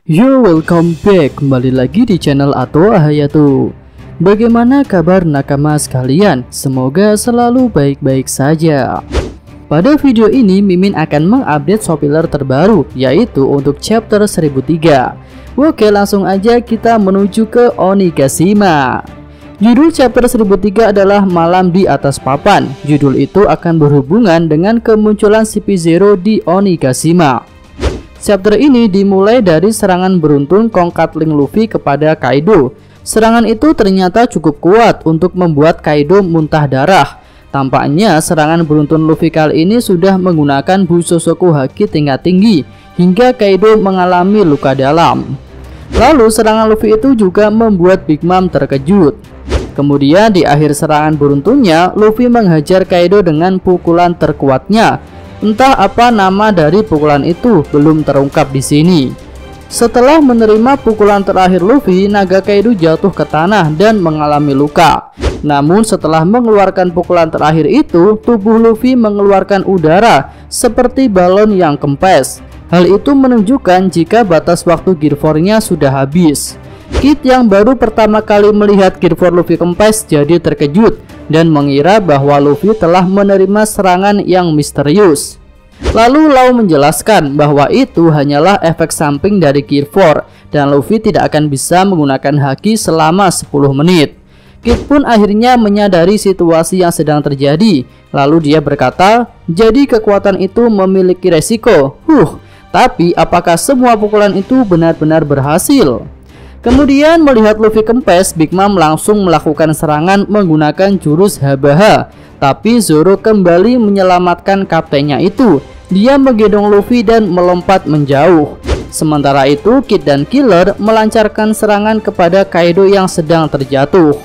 Yo, welcome back, kembali lagi di channel Ato Hayato. Bagaimana kabar nakama sekalian? Semoga selalu baik-baik saja. Pada video ini Mimin akan mengupdate spoiler terbaru, yaitu untuk chapter 1003. Oke, langsung aja kita menuju ke Onigashima. Judul chapter 1003 adalah Malam di Atas Papan. Judul itu akan berhubungan dengan kemunculan CP0 di Onigashima. Chapter ini dimulai dari serangan beruntun Kongkatling Luffy kepada Kaido. Serangan itu ternyata cukup kuat untuk membuat Kaido muntah darah. Tampaknya serangan beruntun Luffy kali ini sudah menggunakan Bushosoku Haki tingkat tinggi hingga Kaido mengalami luka dalam. Lalu serangan Luffy itu juga membuat Big Mom terkejut. Kemudian di akhir serangan beruntunnya, Luffy menghajar Kaido dengan pukulan terkuatnya. Entah apa nama dari pukulan itu belum terungkap di sini. Setelah menerima pukulan terakhir Luffy, naga Kaido jatuh ke tanah dan mengalami luka. Namun setelah mengeluarkan pukulan terakhir itu, tubuh Luffy mengeluarkan udara seperti balon yang kempes. Hal itu menunjukkan jika batas waktu Gear 4-nya sudah habis. Kid yang baru pertama kali melihat Gear 4 Luffy kempes jadi terkejut dan mengira bahwa Luffy telah menerima serangan yang misterius. Lalu Law menjelaskan bahwa itu hanyalah efek samping dari Gear 4 dan Luffy tidak akan bisa menggunakan haki selama 10 menit. Kid pun akhirnya menyadari situasi yang sedang terjadi. Lalu dia berkata, jadi kekuatan itu memiliki resiko. Tapi apakah semua pukulan itu benar-benar berhasil? Kemudian melihat Luffy kempes, Big Mom langsung melakukan serangan menggunakan jurus Habaha. Tapi Zoro kembali menyelamatkan kaptennya itu. Dia menggendong Luffy dan melompat menjauh. Sementara itu Kid dan Killer melancarkan serangan kepada Kaido yang sedang terjatuh.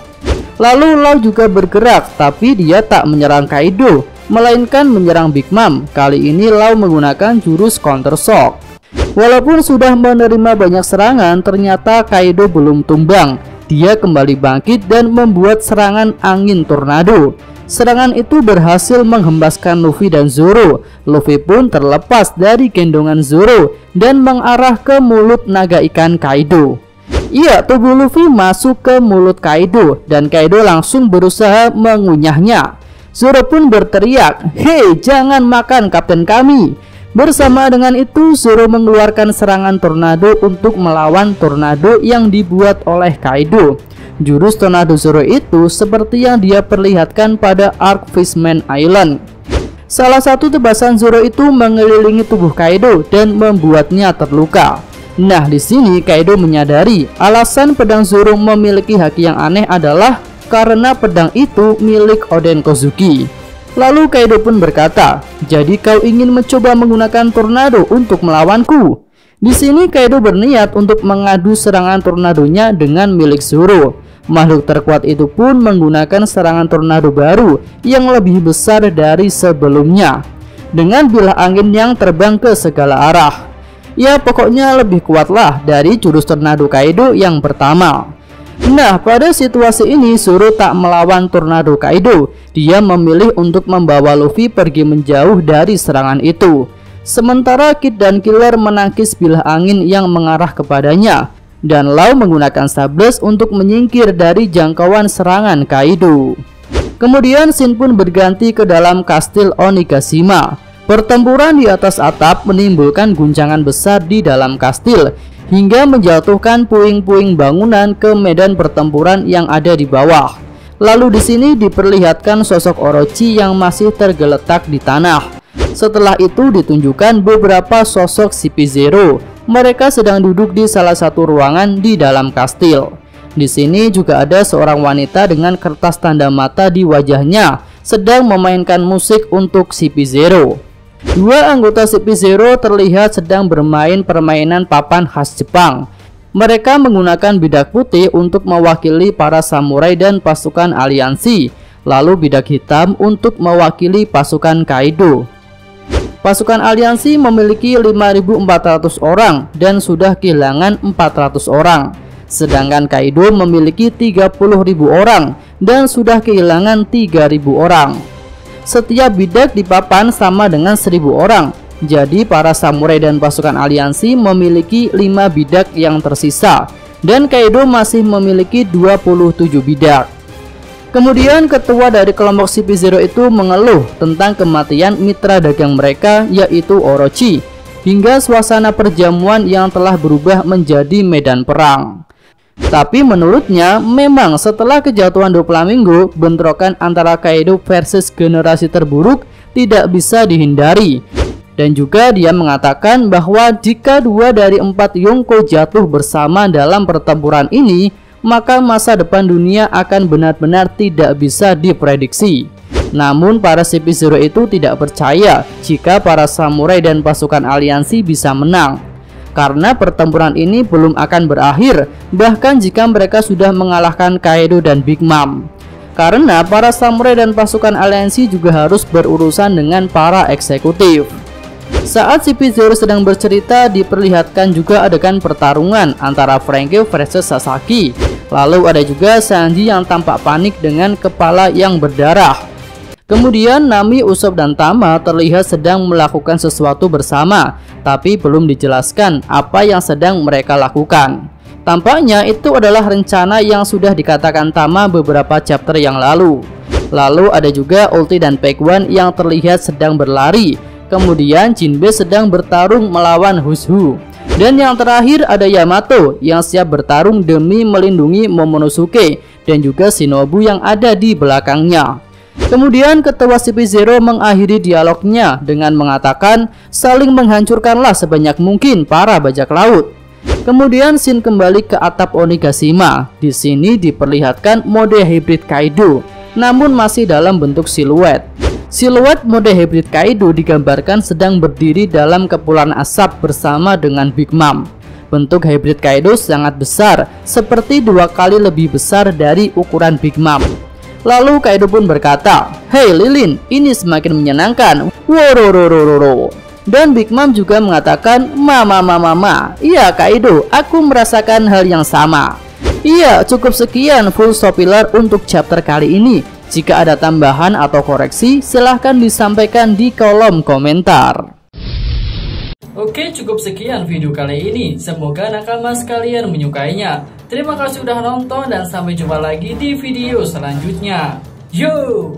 Lalu Law juga bergerak, tapi dia tak menyerang Kaido, melainkan menyerang Big Mom. Kali ini Law menggunakan jurus Counter Shock. Walaupun sudah menerima banyak serangan, ternyata Kaido belum tumbang. Dia kembali bangkit dan membuat serangan angin tornado. Serangan itu berhasil menghempaskan Luffy dan Zoro. Luffy pun terlepas dari gendongan Zoro dan mengarah ke mulut naga ikan Kaido. Iya, tubuh Luffy masuk ke mulut Kaido dan Kaido langsung berusaha mengunyahnya. Zoro pun berteriak, "Hei, jangan makan kapten kami!" Bersama dengan itu, Zoro mengeluarkan serangan tornado untuk melawan tornado yang dibuat oleh Kaido. Jurus tornado Zoro itu seperti yang dia perlihatkan pada arc Fishman Island. Salah satu tebasan Zoro itu mengelilingi tubuh Kaido dan membuatnya terluka. Nah, di sini Kaido menyadari alasan pedang Zoro memiliki haki yang aneh adalah karena pedang itu milik Oden Kozuki. Lalu Kaido pun berkata, "Jadi kau ingin mencoba menggunakan tornado untuk melawanku?" Di sini Kaido berniat untuk mengadu serangan tornadonya dengan milik Zoro. Makhluk terkuat itu pun menggunakan serangan tornado baru yang lebih besar dari sebelumnya, dengan bilah angin yang terbang ke segala arah. Ya, pokoknya lebih kuatlah dari jurus tornado Kaido yang pertama. Nah, pada situasi ini Zoro tak melawan tornado Kaido. Dia memilih untuk membawa Luffy pergi menjauh dari serangan itu. Sementara Kid dan Killer menangkis bilah angin yang mengarah kepadanya, dan Law menggunakan Sables untuk menyingkir dari jangkauan serangan Kaido. Kemudian scene pun berganti ke dalam kastil Onigashima. Pertempuran di atas atap menimbulkan guncangan besar di dalam kastil hingga menjatuhkan puing-puing bangunan ke medan pertempuran yang ada di bawah. Lalu di sini diperlihatkan sosok Orochi yang masih tergeletak di tanah. Setelah itu ditunjukkan beberapa sosok CP0. Mereka sedang duduk di salah satu ruangan di dalam kastil. Di sini juga ada seorang wanita dengan kertas tanda mata di wajahnya sedang memainkan musik untuk CP0. Dua anggota CP0 terlihat sedang bermain permainan papan khas Jepang. Mereka menggunakan bidak putih untuk mewakili para samurai dan pasukan aliansi, lalu bidak hitam untuk mewakili pasukan Kaido. Pasukan aliansi memiliki 5.400 orang dan sudah kehilangan 400 orang. Sedangkan Kaido memiliki 30.000 orang dan sudah kehilangan 3.000 orang. Setiap bidak di papan sama dengan 1.000 orang. Jadi para samurai dan pasukan aliansi memiliki 5 bidak yang tersisa, dan Kaido masih memiliki 27 bidak. Kemudian ketua dari kelompok CP0 itu mengeluh tentang kematian mitra dagang mereka, yaitu Orochi, hingga suasana perjamuan yang telah berubah menjadi medan perang. Tapi menurutnya memang setelah kejatuhan Doflamingo, bentrokan antara Kaido versus generasi terburuk tidak bisa dihindari. Dan juga dia mengatakan bahwa jika 2 dari 4 Yonko jatuh bersama dalam pertempuran ini, maka masa depan dunia akan benar-benar tidak bisa diprediksi. Namun para CP0 itu tidak percaya jika para samurai dan pasukan aliansi bisa menang, karena pertempuran ini belum akan berakhir bahkan jika mereka sudah mengalahkan Kaido dan Big Mom. Karena para samurai dan pasukan aliansi juga harus berurusan dengan para eksekutif. Saat CP0 sedang bercerita, diperlihatkan juga adegan pertarungan antara Franky versus Sasaki. Lalu ada juga Sanji yang tampak panik dengan kepala yang berdarah. Kemudian Nami, Usopp, dan Tama terlihat sedang melakukan sesuatu bersama, tapi belum dijelaskan apa yang sedang mereka lakukan. Tampaknya itu adalah rencana yang sudah dikatakan Tama beberapa chapter yang lalu. Lalu ada juga Ulti dan Pac-One yang terlihat sedang berlari. Kemudian Jinbe sedang bertarung melawan Hushu. Dan yang terakhir ada Yamato yang siap bertarung demi melindungi Momonosuke dan juga Shinobu yang ada di belakangnya. Kemudian ketua CP0 mengakhiri dialognya dengan mengatakan, saling menghancurkanlah sebanyak mungkin para bajak laut. Kemudian scene kembali ke atap Onigashima. Di sini diperlihatkan mode hybrid Kaido, namun masih dalam bentuk siluet. Siluet mode hybrid Kaido digambarkan sedang berdiri dalam kepulan asap bersama dengan Big Mom. Bentuk hybrid Kaido sangat besar, seperti 2 kali lebih besar dari ukuran Big Mom. Lalu Kaido pun berkata, "Hei Lilin, ini semakin menyenangkan. Wororororo." Dan Big Mom juga mengatakan, Mama. Iya Kaido, aku merasakan hal yang sama. Iya, cukup sekian full spoiler untuk chapter kali ini. Jika ada tambahan atau koreksi, silahkan disampaikan di kolom komentar. Oke, cukup sekian video kali ini. Semoga nakama sekalian menyukainya. Terima kasih sudah nonton dan sampai jumpa lagi di video selanjutnya. Yo!